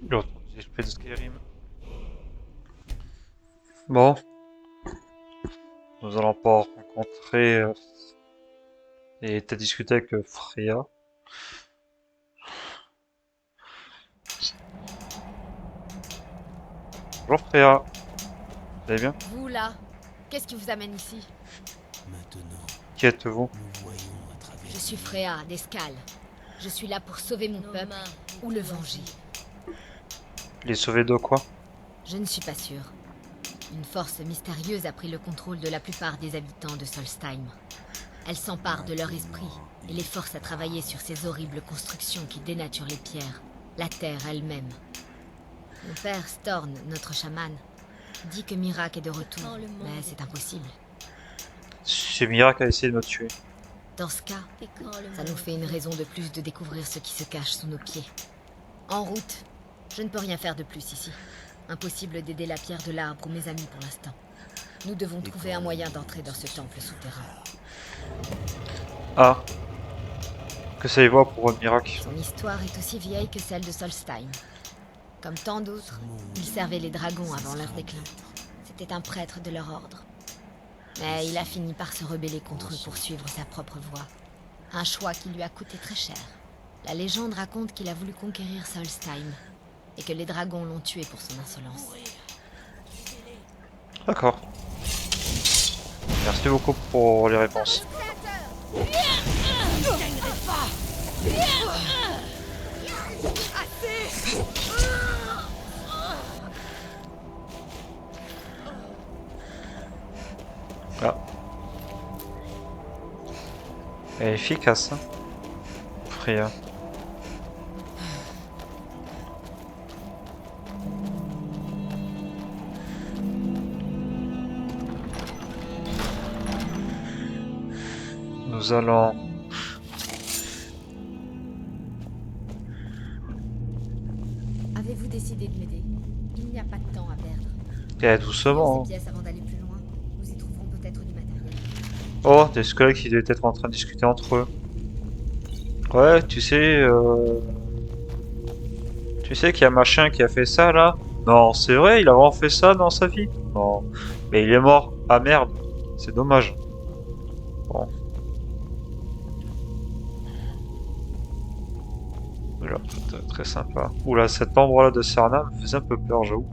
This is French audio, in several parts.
L'autre XP de Skyrim. Bon, nous allons pas rencontrer et t'as discuté avec Freya. Bonjour Freya, vous allez bien? Vous là, qu'est-ce qui vous amène ici? Maintenant, Qui êtes-vous? nous voyons à travers. Je suis Freya d'Escale. Je suis là pour sauver mon peuple ou le venger. Les sauver de quoi? Je ne suis pas sûre. Une force mystérieuse a pris le contrôle de la plupart des habitants de Solstheim. Elle s'empare de leur esprit et les force à travailler sur ces horribles constructions qui dénaturent les pierres, la terre elle-même. Mon père Storn, notre chaman, dit que Mirac est de retour, mais c'est impossible. C'est Mira qui a essayé de me tuer. Dans ce cas, ça nous fait une raison de plus de découvrir ce qui se cache sous nos pieds. En route, je ne peux rien faire de plus ici. Impossible d'aider la pierre de l'arbre ou mes amis pour l'instant. Nous devons trouver un moyen d'entrer dans ce temple souterrain. Ah, que savez-vous à propos de Mirac? Son histoire est aussi vieille que celle de Solstheim. Comme tant d'autres, il servait les dragons avant leur déclin. C'était un prêtre de leur ordre. Mais il a fini par se rebeller contre eux pour suivre sa propre voie. Un choix qui lui a coûté très cher. La légende raconte qu'il a voulu conquérir Solstheim et que les dragons l'ont tué pour son insolence. D'accord. Merci beaucoup pour les réponses. Ah. Elle est efficace, hein, Freya. Nous allons... Avez-vous décidé de m'aider? Il n'y a pas de temps à perdre. Eh, doucement. Ces pièces avant d'aller plus loin. Nous y trouverons peut-être du matériel. Oh, des squelettes qui devaient être en train de discuter entre eux. Ouais, tu sais qu'il y a machin qui a fait ça là? Non, c'est vrai, il a vraiment fait ça dans sa vie? Non, mais il est mort. Ah merde, c'est dommage. Bon, voilà, très sympa. Oula, cet endroit là de Serna me faisait un peu peur, j'avoue.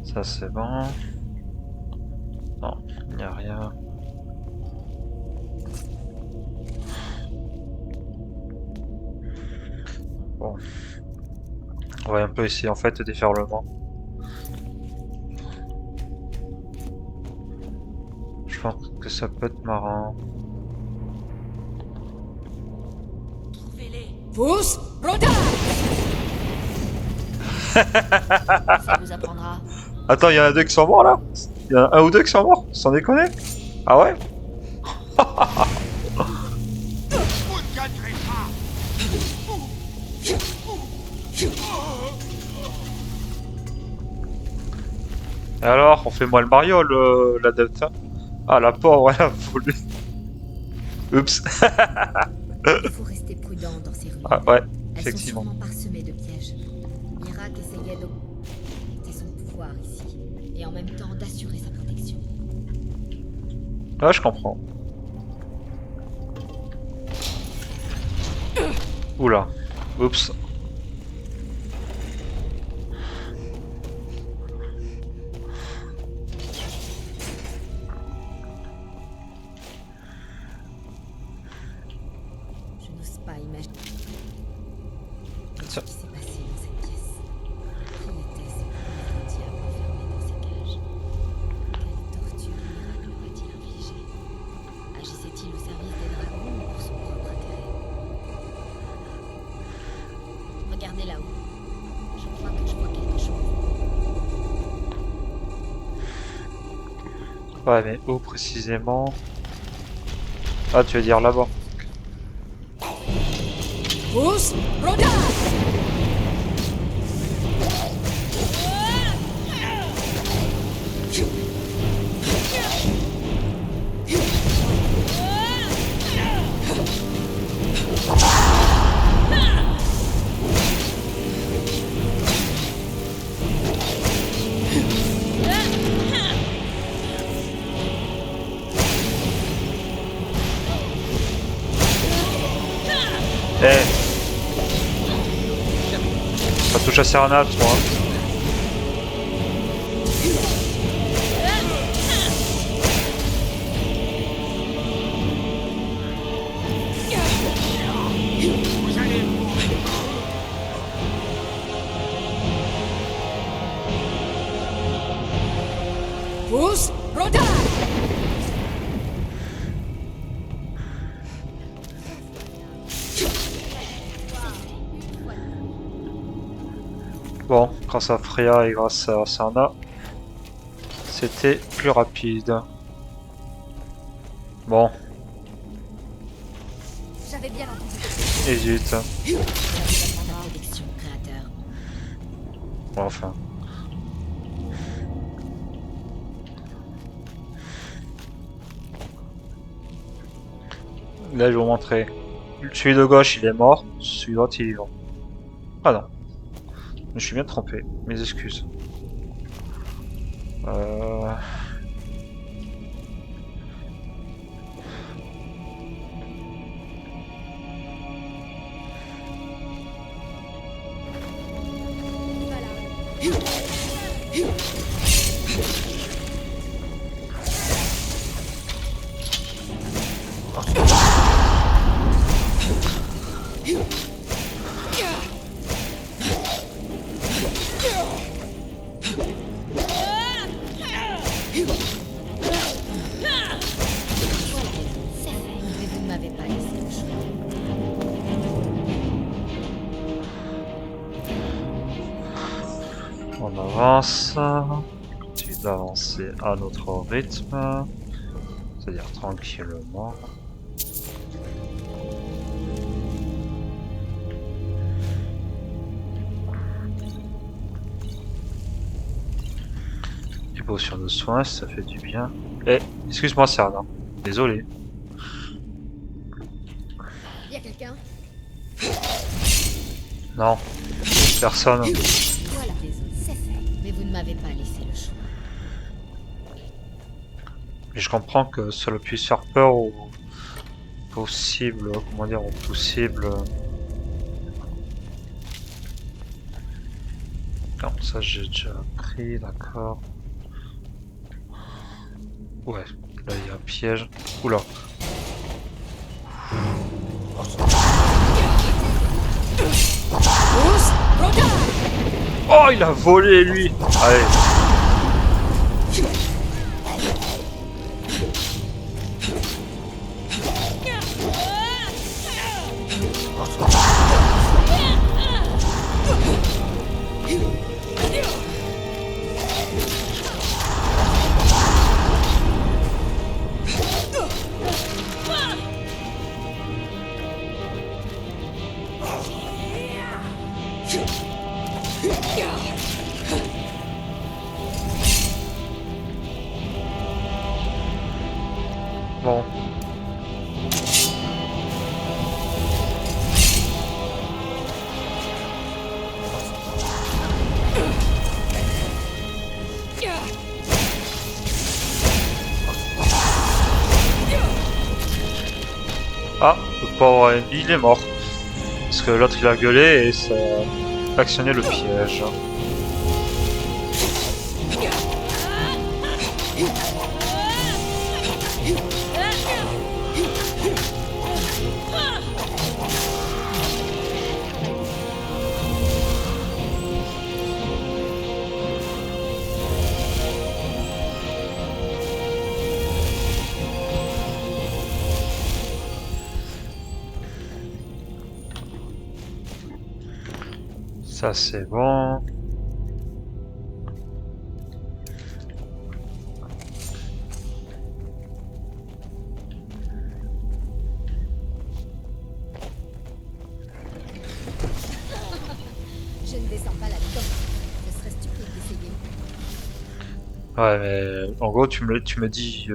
Ça c'est bon. Non, il n'y a rien. Bon. On va un peu essayer en fait des déferlements. Je pense que ça peut être marrant. Pousse, Roda! Ça vous apprendra. Attends, il y en a deux qui sont morts là? Il y en a un ou deux qui sont morts? Sans déconner? Ah ouais? Et alors, on fait moi le Mario, la Delta. Ah la pauvre, elle a voulu. Oups. Il faut rester prudent dans ces ruines. Ah ouais, Elles sont effectivement. sûrement parsemées de pièges. Mirac essayait d'augmenter son pouvoir ici, et en même temps d'assurer sa protection. Ah, je comprends. Oula. Oups. Je n'ose pas imaginer ce Tiens. qui s'est passé dans cette pièce. Qui était ce pauvre diable enfermé dans ces cages? Quelle torture Mirac leur a-t-il infligée? Agissait-il au service des dragons ou pour son propre intérêt? Regardez là-haut. Je crois que je vois quelque chose. Ouais, mais où précisément? Ah, tu veux dire là-bas. Pousse, Roda! Eh, ça touche à Serana, toi. Pousse, Roda! Bon, grâce à Freya et grâce à Serana, c'était plus rapide. Bon, J'avais bien entendu. et zut. Protection, créateur. Bon, enfin. Là, je vais vous montrer. Celui de gauche, il est mort. Celui de droite, il est vivant. Ah non. Je me suis bien trompé. Mes excuses. Euh... C'est fait. Mais vous ne m'avez pas laissé le choix. On avance. Continue d'avancer à notre rythme. C'est-à-dire tranquillement. Des potions de soins, ça fait du bien. Eh, excuse-moi Serna. Désolé. Y a quelqu'un? Non. Personne. Voilà, désolé. C'est fait. Mais vous ne m'avez pas laissé le choix. Mais je comprends que cela puisse faire peur aux possibles, comment dire, aux possibles. Non, ça j'ai déjà pris, d'accord. Ouais, là il y a un piège. Oula. Pousse, Roda! Oh, il a volé lui. Allez. Bon. Ah, le pauvre Andy, il est mort. Parce que l'autre il a gueulé et ça a actionné le piège. Ça c'est bon. Je ne descends pas là-dedans. Ce serait stupide d'essayer. Ouais, mais en gros, tu me dis,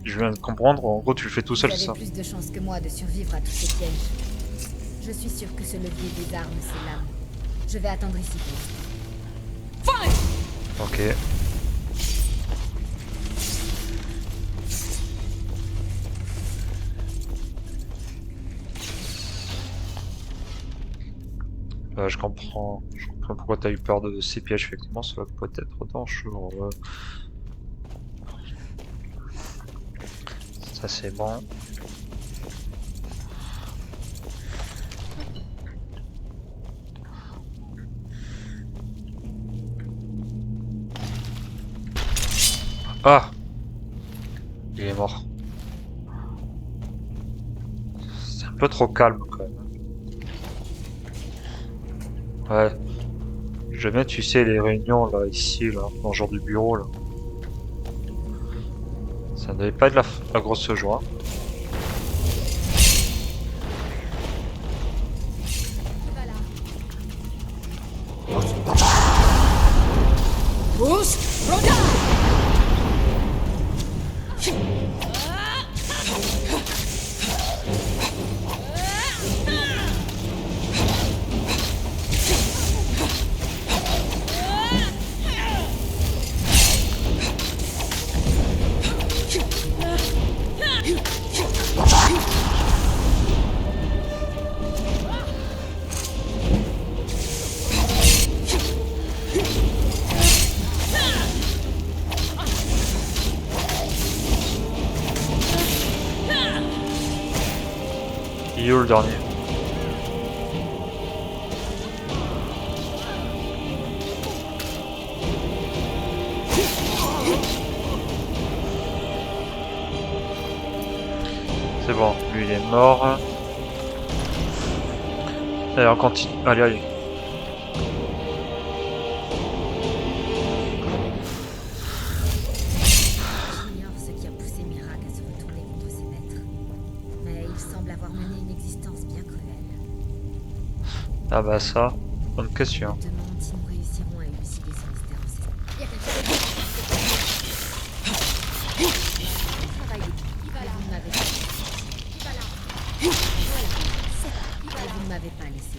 je viens de comprendre, en gros, tu le fais tout seul, Vous ça. avez plus de chances que moi de survivre à tous ces pièges. Je suis sûr que ce levier des armes, c'est l'âme. Je vais attendre ici pour Fire! Ok. Je comprends. Je comprends pourquoi t'as eu peur de ces pièges, effectivement, cela peut être dangereux. Ça c'est bon. Ah! Il est mort. C'est un peu trop calme quand même. Ouais. Jamais tu sais les réunions là, ici, là, dans le genre du bureau là. Ça ne devait pas être la grosse joie. Pousse, Rhoda! Il est où le dernier? C'est bon, lui il est mort. Allez, on continue. Allez, allez. J'ignore ce qui a poussé Mirac à se retourner contre ses maîtres. Mais il semble avoir mené une existence bien cruelle. Ah bah ça, bonne question. Je me demande si nous réussirons à élucider ce mystère ancestral. Il y a quelqu'un travail d'équipe. Et vous ne m'avez pas laissé. Voilà. Et vous ne m'avez pas laissé.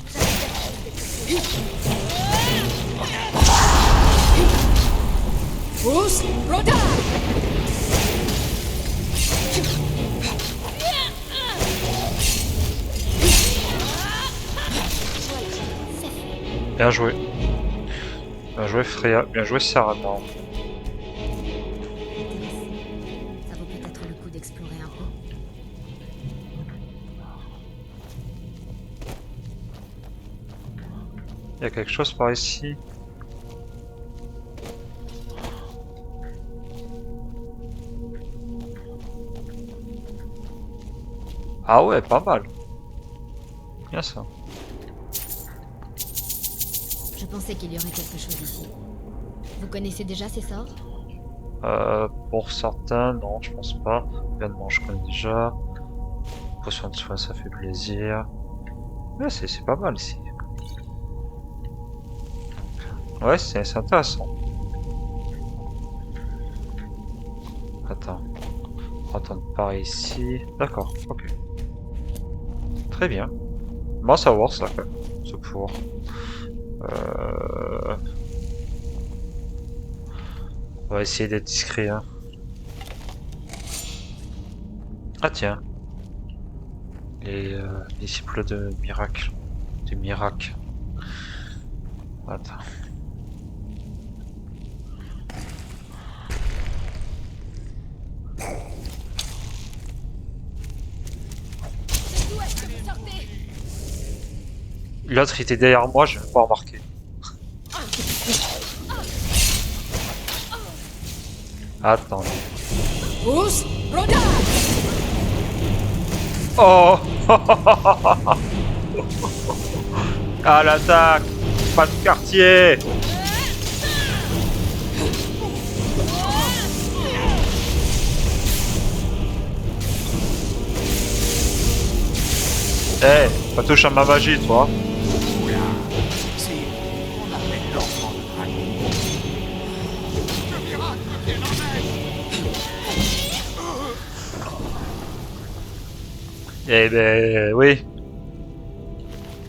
Pousse, Rhoda! Bien joué. Bien joué Freya, bien joué Sarah. Non. Ça vaut peut-être le coup d'explorer un peu. Il y a quelque chose par ici. Ah ouais, pas mal. Bien ça. Je pensais qu'il y aurait quelque chose ici. Vous connaissez déjà ces sorts? Pour certains, non, je pense pas. Événement, je connais déjà. Potion de soin, ça fait plaisir. Ouais, c'est pas mal ici. Ouais, c'est intéressant. Attends. On va attendre par ici. D'accord, ok. Très bien. Bon à savoir ça, quand même. Ce pour. On va essayer d'être discret, hein. Ah tiens. Les disciples de miracle. Du miracle. Attends. D'où est-ce que vous sortez? L'autre était derrière moi, je n'ai pas remarqué. Attendez. Pousse, Rhoda! Oh. À l'attaque. Pas de quartier. Eh, pas touche à ma magie, toi. Eh ben, oui.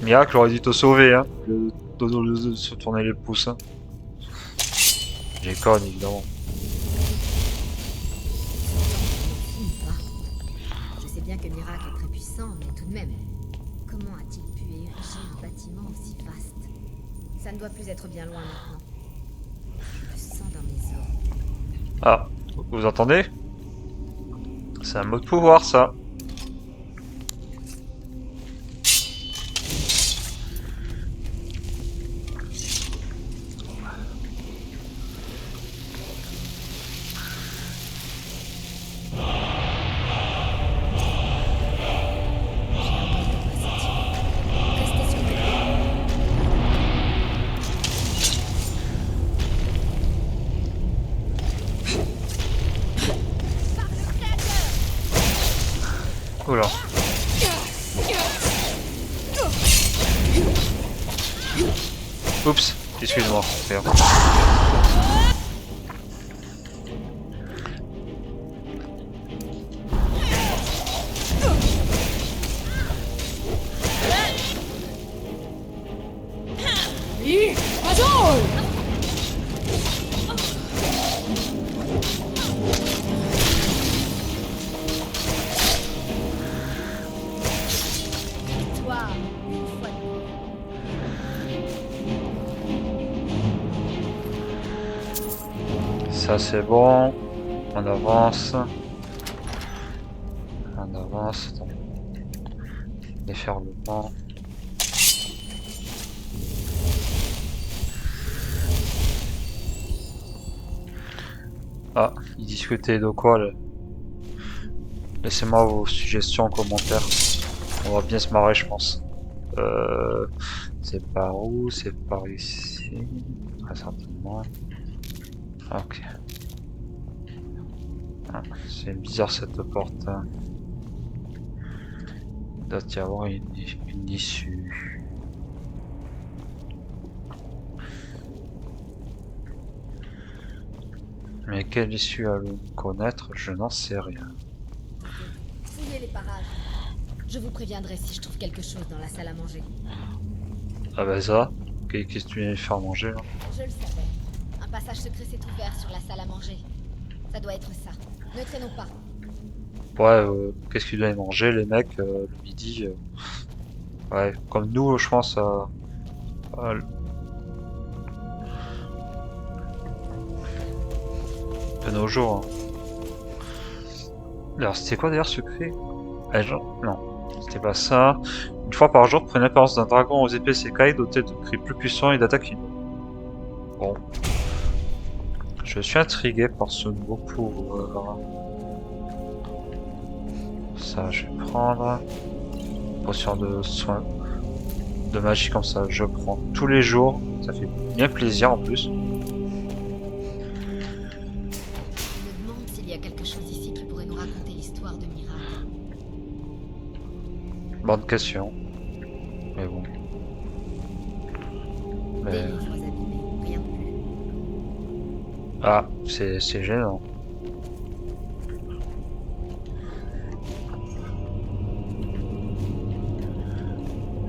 Miracle aurait dû te sauver, hein. De se tourner les pouces, hein. J'ai conne, évidemment. Ou pas. Je sais bien que Miracle est très puissant, mais tout de même, comment a-t-il pu ériger un bâtiment aussi vaste? Ça ne doit plus être bien loin maintenant. Je le sens dans mes os. Ah, vous entendez? C'est un mot de pouvoir, ça. J'ai un mauvais pressentiment. Restez sur le Oula. Oups, excuse-moi. Merde. Oui, Azul! victoire, une fois de plus. Ça c'est bon. On avance. On avance. Attends. Déferlement. Ah, il discutait de quoi là? Laissez-moi vos suggestions en commentaire. On va bien se marrer, je pense. C'est par où? C'est par ici. Très certainement. Ok. Ah, c'est bizarre cette porte. Il doit y avoir une issue. Mais quelle issue allons-nous connaître? Je n'en sais rien. Fouillez les parages. Je vous préviendrai si je trouve quelque chose dans la salle à manger. Ah bah ça, qu'est-ce que tu viens de faire manger là? Je le savais. Un passage secret s'est ouvert sur la salle à manger. Ça doit être ça. Ne traînons pas. Ouais, qu'est-ce qu'ils doivent manger les mecs le midi ouais, comme nous, je pense à de nos jours. Hein. Alors, c'était quoi d'ailleurs secret? Ah, non, c'était pas ça. Une fois par jour, prenez l'apparence d'un dragon aux épées écailles doté de cris plus puissants et d'attaques inouïes. Bon. Je suis intrigué par ce nouveau pouvoir. Ça, je vais prendre. Potion de soin. De magie comme ça, je prends tous les jours. Ça fait bien plaisir en plus. Je me demande s'il y a quelque chose ici qui pourrait nous raconter l'histoire de Miracle. Bonne question. Mais bon. Des Mais... livres abîmés, rien de plus. Ah, c'est gênant.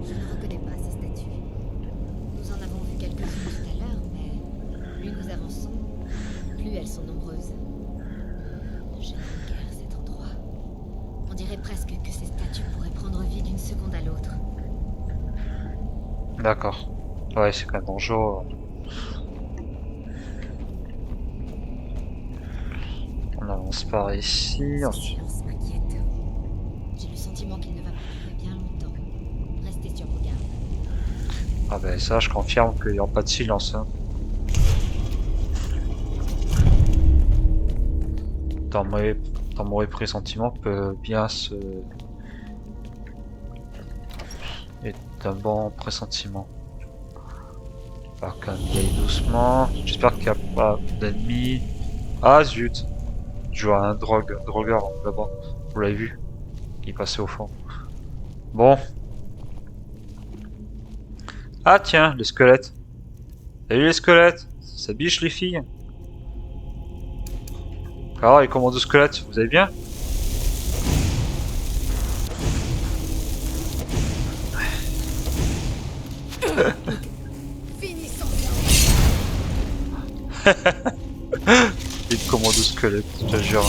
Je ne reconnais pas ces statues. Nous en avons vu quelques-unes tout à l'heure, mais plus nous avançons, plus elles sont nombreuses. Je n'aime guère cet endroit. On dirait presque que ces statues pourraient prendre vie d'une seconde à l'autre. D'accord. Ouais, c'est quand même dangereux. On avance par ici. Ce Ensuite... silence m'inquiète. J'ai le sentiment qu'il ne va pas durer bien longtemps. Restez sur vos gardes. Ah ben ça, je confirme qu'il n'y aura pas de silence. Hein. Dans mon pressentiment peut bien se... est un bon pressentiment. Par qu'on y aille doucement. J'espère qu'il n'y a pas d'ennemis. Ah zut! Je vois un drogueur là-bas. Vous l'avez vu? Il passait au fond. Bon. Ah tiens, les squelettes. Salut les squelettes. Ça biche les filles. Alors les commandos squelettes, vous allez bien? Finissons. Les commandos squelettes, je te jure.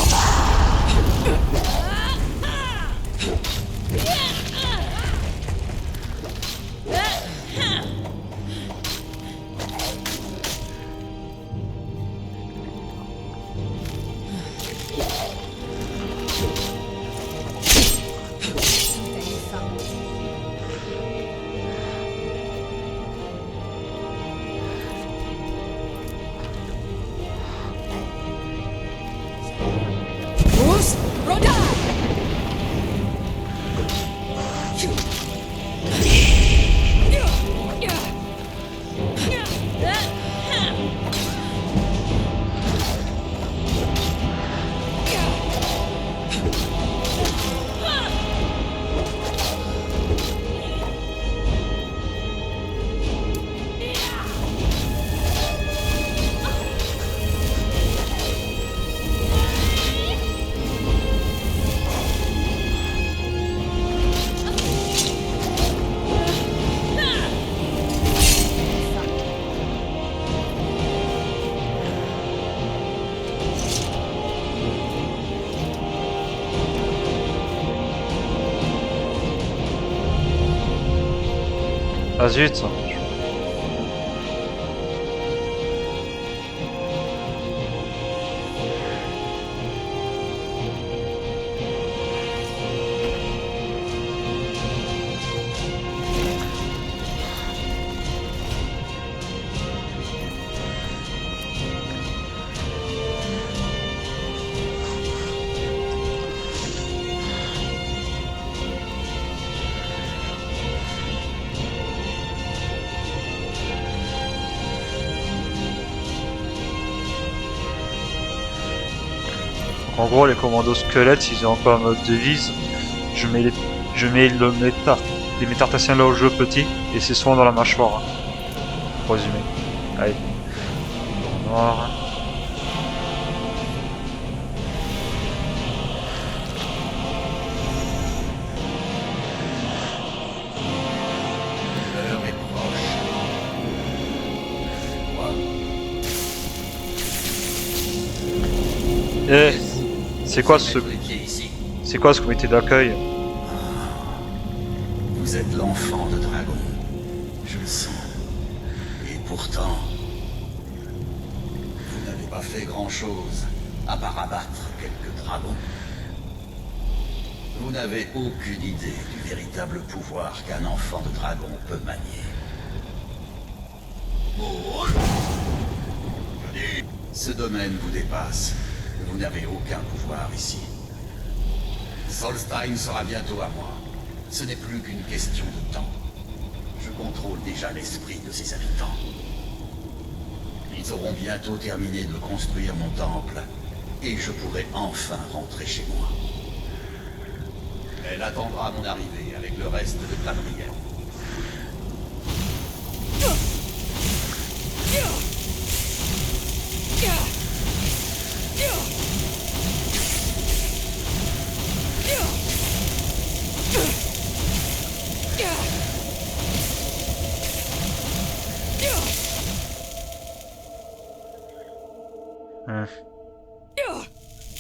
Ah zut. En gros, les commandos squelettes, ils ont comme devise, je mets les métartassiens là où je veux petit, et c'est souvent dans la mâchoire, hein, pour résumer. Allez, noir. L'heure est proche. Eh, c'est quoi ce, Mettez les pieds ici. c'est quoi ce comité d'accueil? Vous êtes l'enfant de dragon. Je le sens. Et pourtant, vous n'avez pas fait grand-chose, à part abattre quelques dragons. Vous n'avez aucune idée du véritable pouvoir qu'un enfant de dragon peut manier. Oh. Je dis, ce domaine vous dépasse. Vous n'avez aucun pouvoir ici. Solstheim sera bientôt à moi. Ce n'est plus qu'une question de temps. Je contrôle déjà l'esprit de ses habitants. Ils auront bientôt terminé de construire mon temple, et je pourrai enfin rentrer chez moi. Elle attendra mon arrivée avec le reste de Tamriel.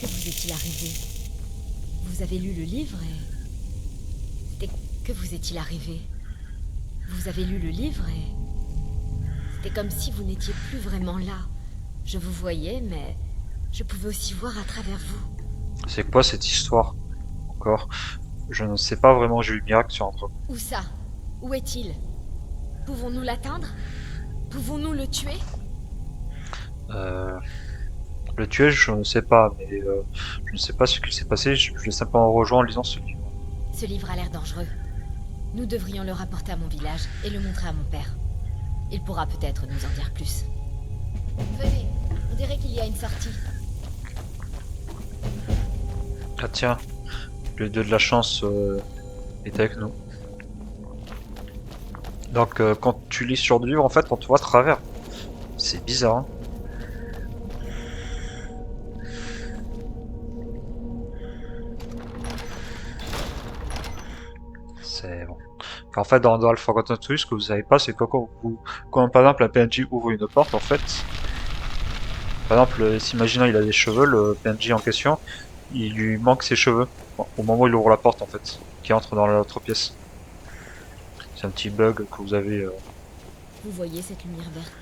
Que vous est-il arrivé? Vous avez lu le livre et... Que vous est-il arrivé? Vous avez lu le livre et... C'était comme si vous n'étiez plus vraiment là. Je vous voyais, mais je pouvais aussi voir à travers vous. C'est quoi cette histoire? Encore? Je ne sais pas vraiment, j'ai eu le miracle sur un truc. Où ça? Où est-il? Pouvons-nous l'atteindre? Pouvons-nous le tuer? Le tuer, je ne sais pas, mais je ne sais pas ce qui s'est passé, je l'ai simplement rejoint en lisant ce livre. Ce livre a l'air dangereux. Nous devrions le rapporter à mon village et le montrer à mon père. Il pourra peut-être nous en dire plus. Venez, on dirait qu'il y a une sortie. Ah tiens, le dieu de la chance est avec nous. Donc quand tu lis sur le livre, en fait, on te voit à travers. C'est bizarre, hein. C'est bon. En fait, dans Alpha Quantum, ce que vous savez pas, c'est que quand par exemple un PNJ ouvre une porte, en fait, par exemple, imaginons il a des cheveux, le PNJ en question, il lui manque ses cheveux au moment où il ouvre la porte, en fait, qui entre dans l'autre pièce. C'est un petit bug que vous avez. Vous voyez cette lumière verte?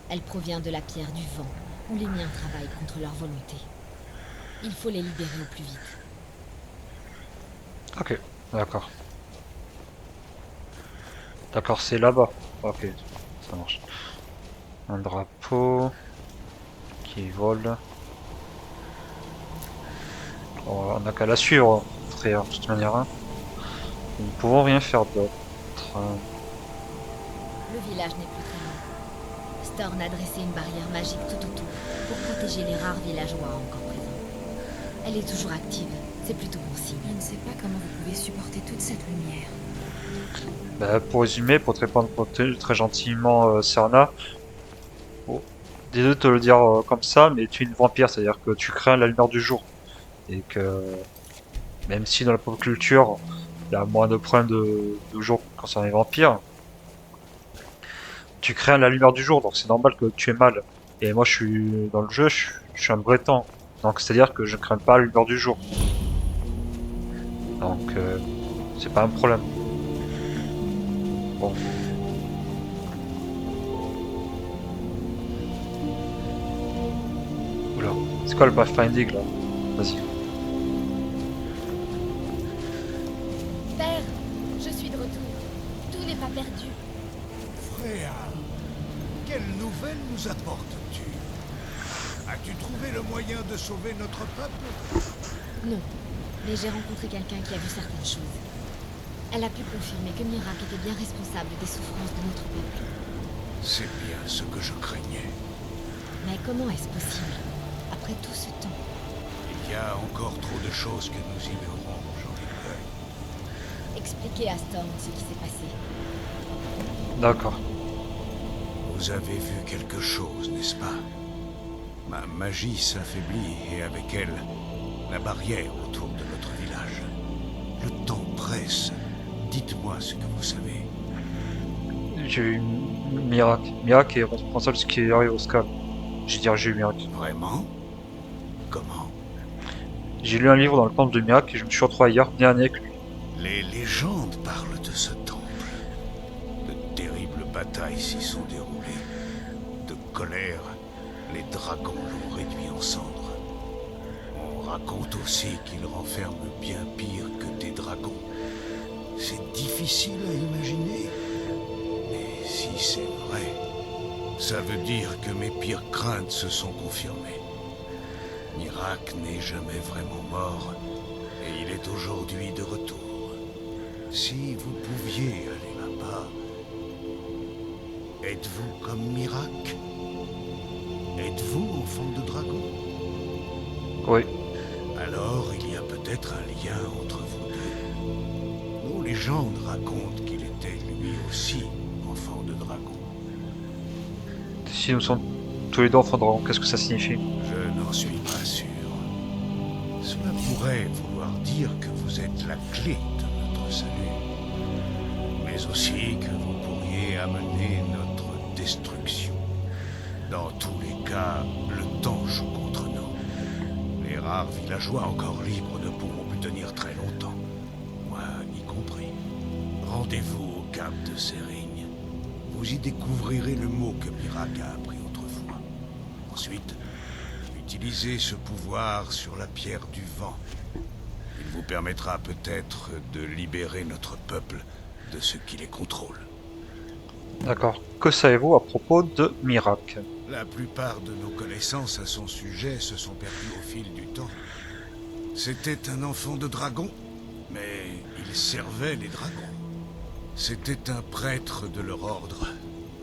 Elle provient de la pierre du vent, où les miens travaillent contre leur volonté. Il faut les libérer au plus vite. Ok, d'accord. D'accord, c'est là-bas. Ok, ça marche. Un drapeau qui vole. On n'a qu'à la suivre, frère, de toute manière. Hein. Nous ne pouvons rien faire d'autre. Le village n'est plus très loin. Storn a dressé une barrière magique tout autour pour protéger les rares villageois encore présents. Elle est toujours active, c'est plutôt bon signe. Je ne sais pas comment vous pouvez supporter toute cette lumière. Bah, pour résumer, pour te répondre très gentiment, Serna, bon, désolé de te le dire comme ça, mais tu es une vampire, c'est-à-dire que tu crains la lumière du jour. Et que même si dans la pop culture, il y a moins de problèmes de jour concernant les vampires, tu crains la lumière du jour, donc c'est normal que tu aies mal. Et moi, je suis dans le jeu, je suis un breton, donc c'est-à-dire que je crains pas la lumière du jour. Donc, c'est pas un problème. Bon, C'est quoi le pathfinding là? Vas-y. Père, je suis de retour. Tout n'est pas perdu. Freya, quelle nouvelle nous apportes-tu? As-tu trouvé le moyen de sauver notre peuple? Non, mais j'ai rencontré quelqu'un qui a vu certaines choses. Elle a pu confirmer que Mirac était bien responsable des souffrances de notre peuple. C'est bien ce que je craignais. Mais comment est-ce possible, après tout ce temps? Il y a encore trop de choses que nous ignorons, j'en ai peur. Expliquez à Storm ce qui s'est passé. D'accord. Vous avez vu quelque chose, n'est-ce pas? Ma magie s'affaiblit et avec elle, la barrière autour de notre village. Le temps presse. Dites-moi ce que vous savez. J'ai eu Mirac. Mirac est responsable de ce qui arrive au Scal. J'ai dit j'ai eu Mirac. Vraiment? Comment? J'ai lu un livre dans le temple de Mirac et je me suis retrouvé hier bien avec lui. Les légendes parlent de ce temple. De terribles batailles s'y sont déroulées. De colère, les dragons l'ont réduit en cendres. On raconte aussi qu'il renferme bien pire que des dragons. C'est difficile à imaginer. Mais si c'est vrai, ça veut dire que mes pires craintes se sont confirmées. Mirac n'est jamais vraiment mort, et il est aujourd'hui de retour. Si vous pouviez aller là-bas, êtes-vous comme Mirac? Êtes-vous enfant de dragon? Oui. Alors il y a peut-être un lien entre vous deux. Nos légendes racontent qu'il était lui aussi enfant de dragon. Si nous sommes tous les deux enfants de dragon, qu'est-ce que ça signifie? Je n'en suis pas sûr. Cela pourrait vouloir dire que vous êtes la clé de notre salut. Mais aussi que vous pourriez amener notre destruction. Dans tous les cas, le temps joue contre nous. Les rares villageois encore libres ne pourront plus tenir très longtemps. Moi y compris. Rendez-vous au cap de Sérigne. Vous y découvrirez le mot que Mirac a appris autrefois. Ensuite, utilisez ce pouvoir sur la pierre du vent. Il vous permettra peut-être de libérer notre peuple de ce qui les contrôle. D'accord. Que savez-vous à propos de Mirac? La plupart de nos connaissances à son sujet se sont perdues au fil du temps. C'était un enfant de dragon, mais il servait les dragons. C'était un prêtre de leur ordre,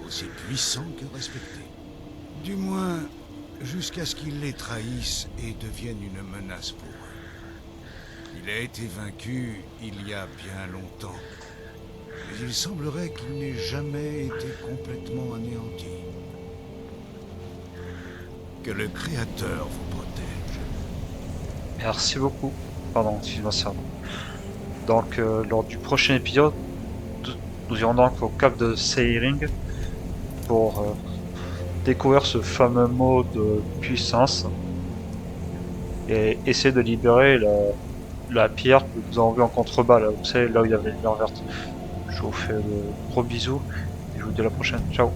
aussi puissant que respecté. Du moins, jusqu'à ce qu'il les trahisse et devienne une menace pour eux. Il a été vaincu il y a bien longtemps, mais il semblerait qu'il n'ait jamais été complètement anéanti. Que le Créateur vous protège. Merci beaucoup. Pardon, excuse-moi ça. Donc, lors du prochain épisode, nous irons donc au cap de Seiring pour découvrir ce fameux mot de puissance et essayer de libérer la pierre que nous avons vue en contrebas, là, vous savez, là où il y avait une lumière verte. Je vous fais de gros bisous et je vous dis à la prochaine. Ciao.